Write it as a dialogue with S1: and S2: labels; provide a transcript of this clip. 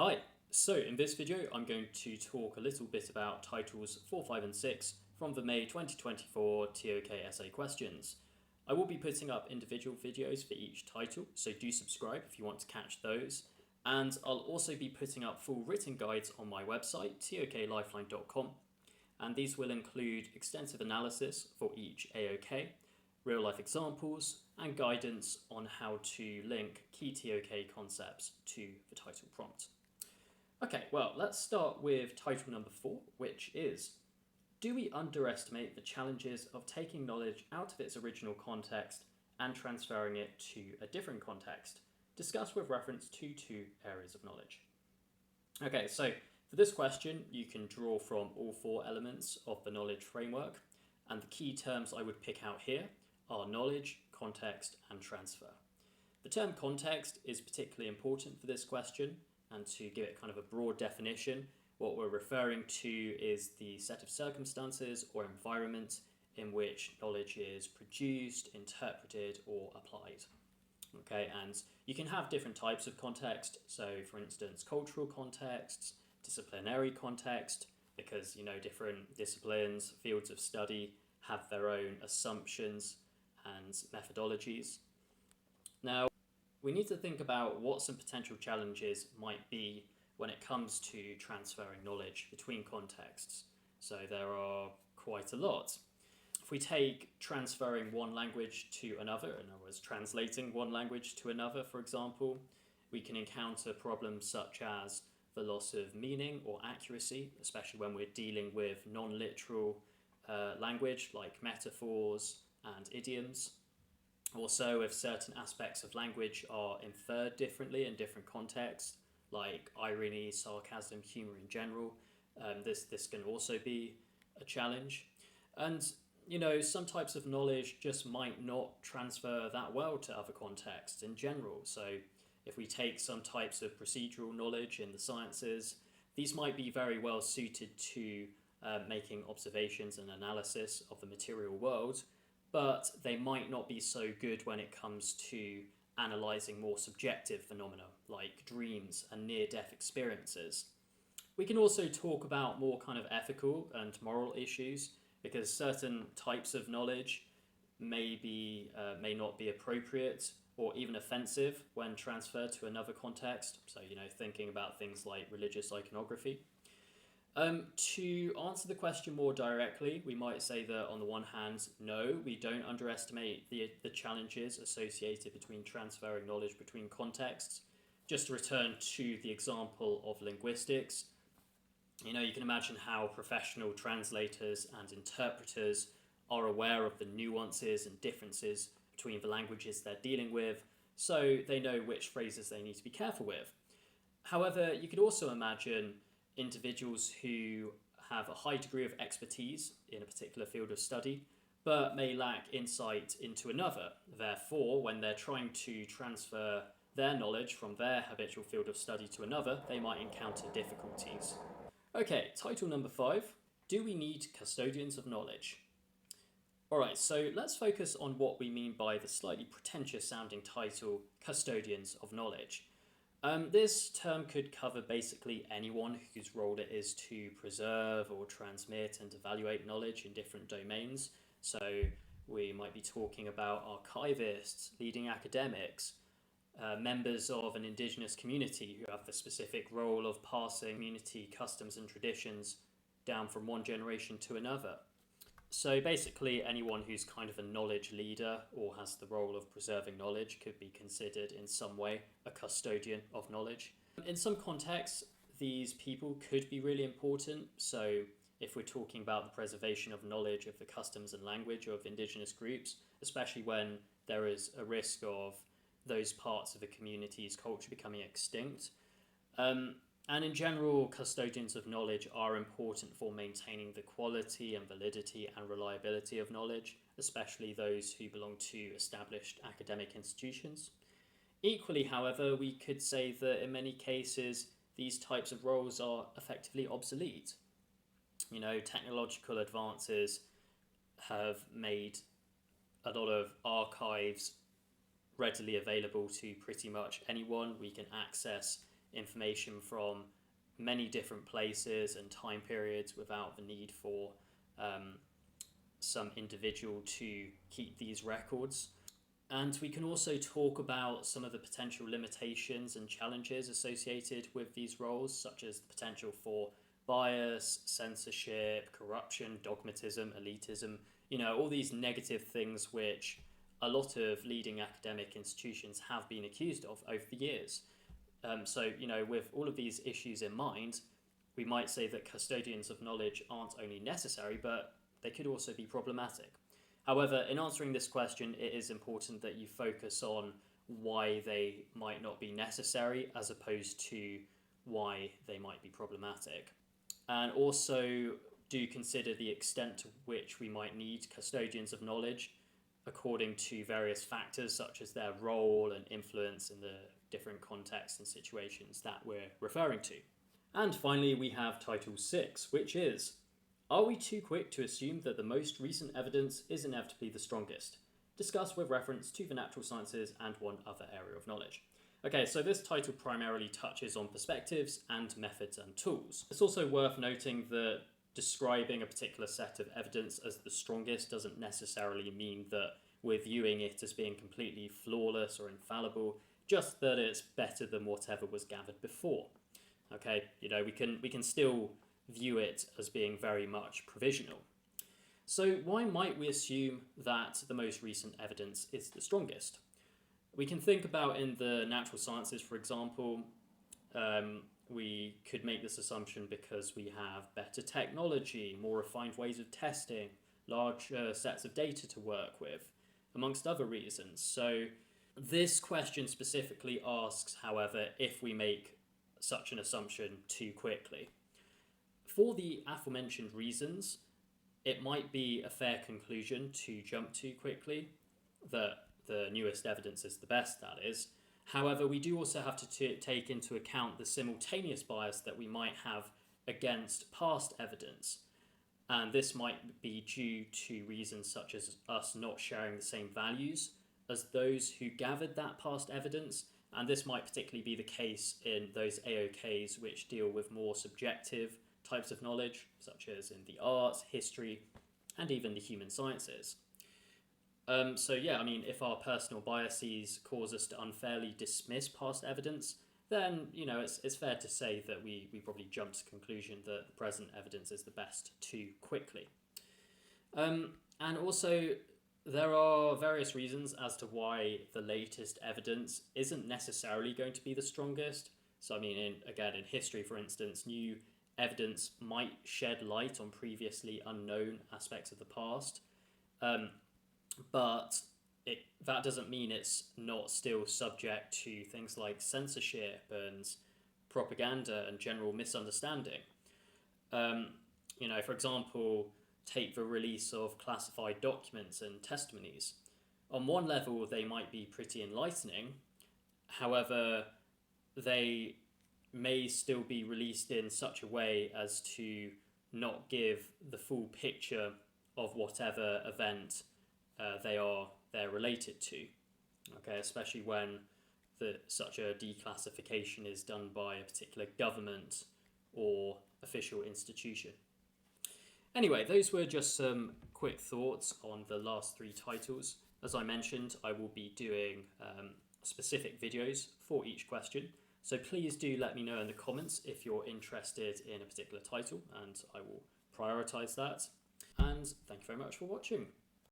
S1: Hi, so in this video I'm going to talk a little bit about titles 4, 5 and 6 from the May 2024 TOK essay questions. I will be putting up individual videos for each title, so do subscribe if you want to catch those. And I'll also be putting up full written guides on my website, toklifeline.com, and these will include extensive analysis for each AOK, real life examples, and guidance on how to link key TOK concepts to the title prompt. Okay, well, let's start with title number 4, which is, do we underestimate the challenges of taking knowledge out of its original context and transferring it to a different context? Discussed with reference to 2 areas of knowledge. Okay, so for this question, you can draw from all 4 elements of the knowledge framework, and the key terms I would pick out here are knowledge, context, and transfer. The term context is particularly important for this question, and to give it kind of a broad definition, what we're referring to is the set of circumstances or environment in which knowledge is produced, interpreted, or applied. Okay, and you can have different types of context. So, for instance, cultural contexts, disciplinary context, because different disciplines, fields of study have their own assumptions and methodologies. Now, we need to think about what some potential challenges might be when it comes to transferring knowledge between contexts. So there are quite a lot. If we take transferring one language to another, in other words, translating one language to another, for example, we can encounter problems such as the loss of meaning or accuracy, especially when we're dealing with non-literal language like metaphors and idioms. Also, if certain aspects of language are inferred differently in different contexts, like irony, sarcasm, humour in general, this can also be a challenge. And, some types of knowledge just might not transfer that well to other contexts in general. So if we take some types of procedural knowledge in the sciences, these might be very well suited to making observations and analysis of the material world, but they might not be so good when it comes to analysing more subjective phenomena like dreams and near-death experiences. We can also talk about more kind of ethical and moral issues, because certain types of knowledge may not be appropriate or even offensive when transferred to another context. So, thinking about things like religious iconography. To answer the question more directly, we might say that on the one hand, no, we don't underestimate the challenges associated between transferring knowledge between contexts. Just to return to the example of linguistics, you can imagine how professional translators and interpreters are aware of the nuances and differences between the languages they're dealing with, so they know which phrases they need to be careful with. However, you could also imagine individuals who have a high degree of expertise in a particular field of study, but may lack insight into another. Therefore, when they're trying to transfer their knowledge from their habitual field of study to another, they might encounter difficulties. Okay, title number 5, do we need custodians of knowledge? Alright, so let's focus on what we mean by the slightly pretentious sounding title, custodians of knowledge. This term could cover basically anyone whose role it is to preserve or transmit and evaluate knowledge in different domains. So we might be talking about archivists, leading academics, members of an indigenous community who have the specific role of passing community customs and traditions down from one generation to another. So basically anyone who's kind of a knowledge leader or has the role of preserving knowledge could be considered in some way a custodian of knowledge. In some contexts, these people could be really important. So if we're talking about the preservation of knowledge of the customs and language of indigenous groups, especially when there is a risk of those parts of the community's culture becoming extinct. And in general, custodians of knowledge are important for maintaining the quality and validity and reliability of knowledge, especially those who belong to established academic institutions. Equally, however, we could say that in many cases, these types of roles are effectively obsolete. Technological advances have made a lot of archives readily available to pretty much anyone. We can access information from many different places and time periods without the need for some individual to keep these records. And we can also talk about some of the potential limitations and challenges associated with these roles, such as the potential for bias, censorship, corruption, dogmatism, elitism, all these negative things which a lot of leading academic institutions have been accused of over the years. So, with all of these issues in mind, we might say that custodians of knowledge aren't only necessary, but they could also be problematic. However, in answering this question, it is important that you focus on why they might not be necessary as opposed to why they might be problematic. And also do consider the extent to which we might need custodians of knowledge according to various factors such as their role and influence in the different contexts and situations that we're referring to. And finally, we have Title 6, which is, are we too quick to assume that the most recent evidence is inevitably the strongest? Discuss with reference to the natural sciences and one other area of knowledge. Okay, so this title primarily touches on perspectives and methods and tools. It's also worth noting that describing a particular set of evidence as the strongest doesn't necessarily mean that we're viewing it as being completely flawless or infallible, just that it's better than whatever was gathered before. Okay, we can still view it as being very much provisional. So why might we assume that the most recent evidence is the strongest? We can think about in the natural sciences, for example, we could make this assumption because we have better technology, more refined ways of testing, large sets of data to work with, amongst other reasons. So this question specifically asks, however, if we make such an assumption too quickly. For the aforementioned reasons, it might be a fair conclusion to jump too quickly, that the newest evidence is the best, that is. However, we do also have to take into account the simultaneous bias that we might have against past evidence. And this might be due to reasons such as us not sharing the same values as those who gathered that past evidence. And this might particularly be the case in those AOKs which deal with more subjective types of knowledge, such as in the arts, history, and even the human sciences. If our personal biases cause us to unfairly dismiss past evidence, then, it's fair to say that we probably jump to the conclusion that the present evidence is the best too quickly. And also, there are various reasons as to why the latest evidence isn't necessarily going to be the strongest. So, in history, for instance, new evidence might shed light on previously unknown aspects of the past. But that doesn't mean it's not still subject to things like censorship and propaganda and general misunderstanding. For example, take the release of classified documents and testimonies. On one level, they might be pretty enlightening. However, they may still be released in such a way as to not give the full picture of whatever event they're related to. Okay, especially when such a declassification is done by a particular government or official institution. Anyway, those were just some quick thoughts on the last three titles. As I mentioned, I will be doing specific videos for each question, so please do let me know in the comments if you're interested in a particular title, and I will prioritise that. And thank you very much for watching.